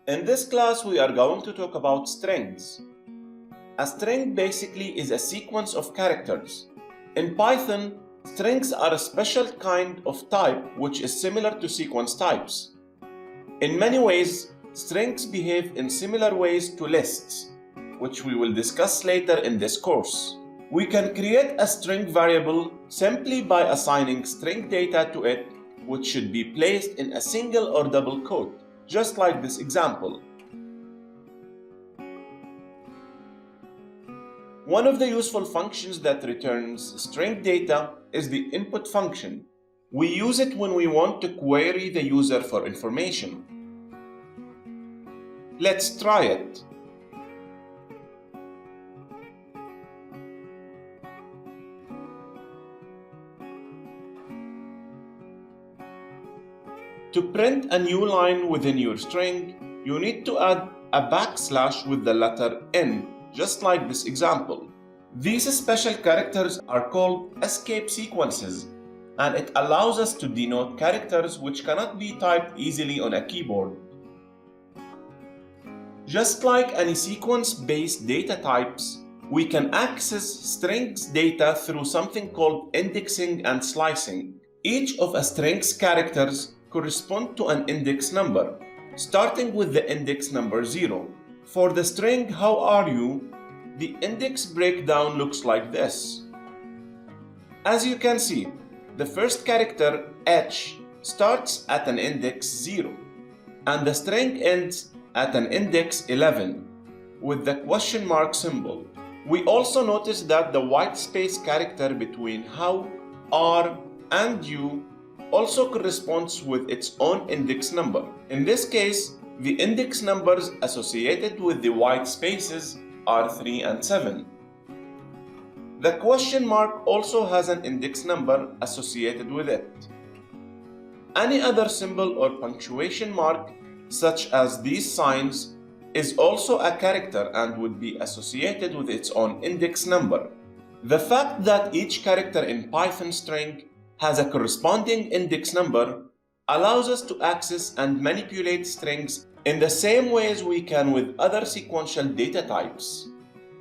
In this class, we are going to talk about strings. A string basically is a sequence of characters. In Python, strings are a special kind of type which is similar to sequence types. In many ways, strings behave in similar ways to lists, which we will discuss later in this course. We can create a string variable simply by assigning string data to it, which should be placed in a single or double quote, just like this example. One of the useful functions that returns string data is the input function. We use it when we want to query the user for information. Let's try it. To print a new line within your string, you need to add a backslash with the letter N, just like this example. These special characters are called escape sequences, and it allows us to denote characters which cannot be typed easily on a keyboard. Just like any sequence-based data types, we can access strings data through something called indexing and slicing. Each of a string's characters correspond to an index number, starting with the index number 0. For the string "How are you?", the index breakdown looks like this. As you can see, the first character, H, starts at an index 0, and the string ends at an index 11, with the question mark symbol. We also notice that the white space character between "How", "Are", and "You" also corresponds with its own index number. In this case, the index numbers associated with the white spaces are 3 and 7. The question mark also has an index number associated with it. Any other symbol or punctuation mark, such as these signs, is also a character and would be associated with its own index number. The fact that each character in Python string has a corresponding index number allows us to access and manipulate strings in the same ways we can with other sequential data types.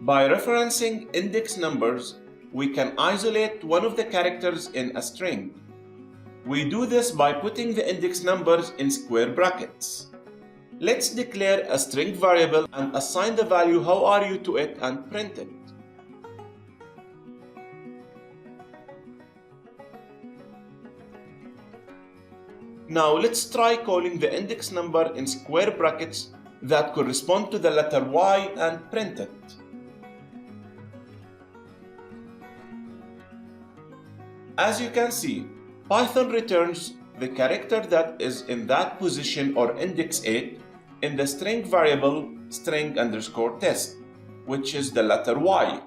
By referencing index numbers, we can isolate one of the characters in a string. We do this by putting the index numbers in square brackets. Let's declare a string variable and assign the value "How are you" to it and print it. Now let's try calling the index number in square brackets that correspond to the letter Y and print it. As you can see, Python returns the character that is in that position or index 8 in the string variable string_test, which is the letter Y.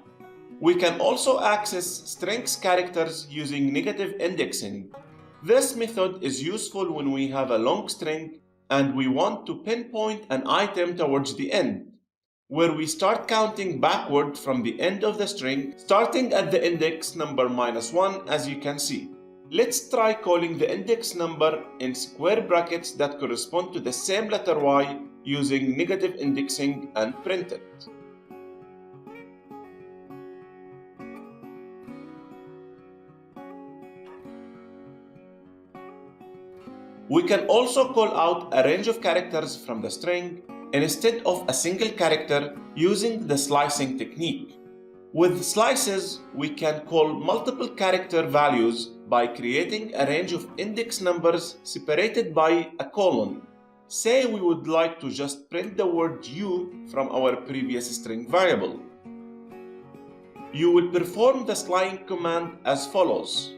We can also access strings characters using negative indexing. This method is useful when we have a long string and we want to pinpoint an item towards the end, where we start counting backward from the end of the string, starting at the index number -1, as you can see. Let's try calling the index number in square brackets that correspond to the same letter Y using negative indexing and print it. We can also call out a range of characters from the string instead of a single character using the slicing technique. With slices, we can call multiple character values by creating a range of index numbers separated by a colon. Say we would like to just print the word "you" from our previous string variable. You will perform the slicing command as follows.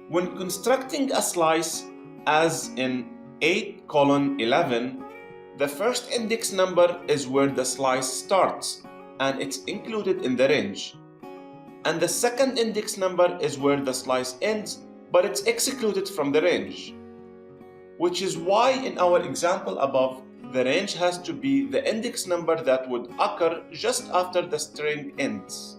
When constructing a slice, as in 8:11, the first index number is where the slice starts, and it's included in the range. And the second index number is where the slice ends, but it's excluded from the range. Which is why in our example above, the range has to be the index number that would occur just after the string ends.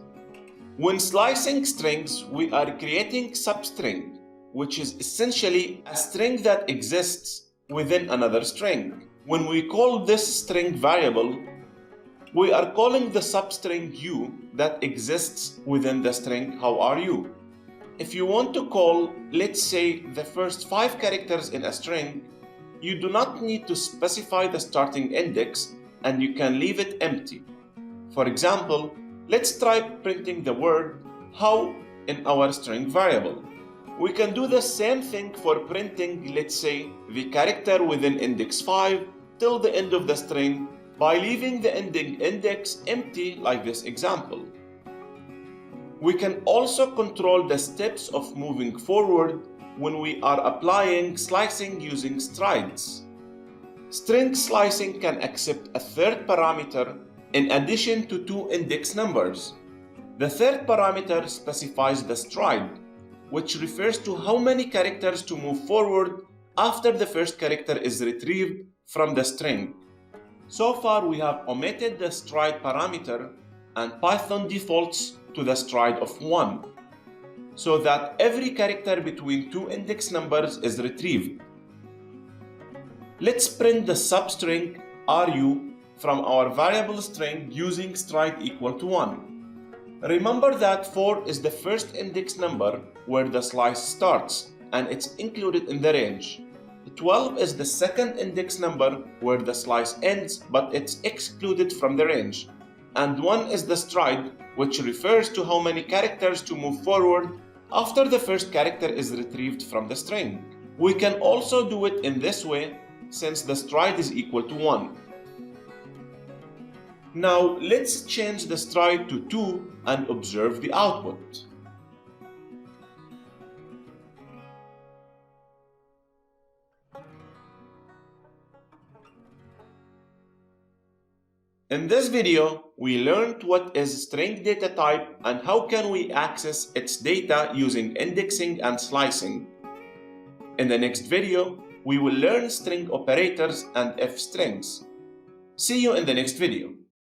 When slicing strings, we are creating substring, which is essentially a string that exists within another string. When we call this string variable, we are calling the substring you that exists within the string how are you. If you want to call, let's say, the first 5 characters in a string, you do not need to specify the starting index and you can leave it empty. For example, let's try printing the word how in our string variable. We can do the same thing for printing, let's say, the character within index 5 till the end of the string by leaving the ending index empty like this example. We can also control the steps of moving forward when we are applying slicing using strides. String slicing can accept a third parameter in addition to 2 index numbers. The third parameter specifies the stride, which refers to how many characters to move forward after the first character is retrieved from the string. So far we have omitted the stride parameter and Python defaults to the stride of 1, so that every character between 2 index numbers is retrieved. Let's print the substring ru from our variable string using stride equal to 1. Remember that 4 is the first index number where the slice starts and it's included in the range. 12 is the second index number where the slice ends but it's excluded from the range. And 1 is the stride, which refers to how many characters to move forward after the first character is retrieved from the string. We can also do it in this way since the stride is equal to 1. Now let's change the stride to 2 and observe the output. In this video, we learned what is string data type and how can we access its data using indexing and slicing. In the next video, we will learn string operators and if strings. See you in the next video.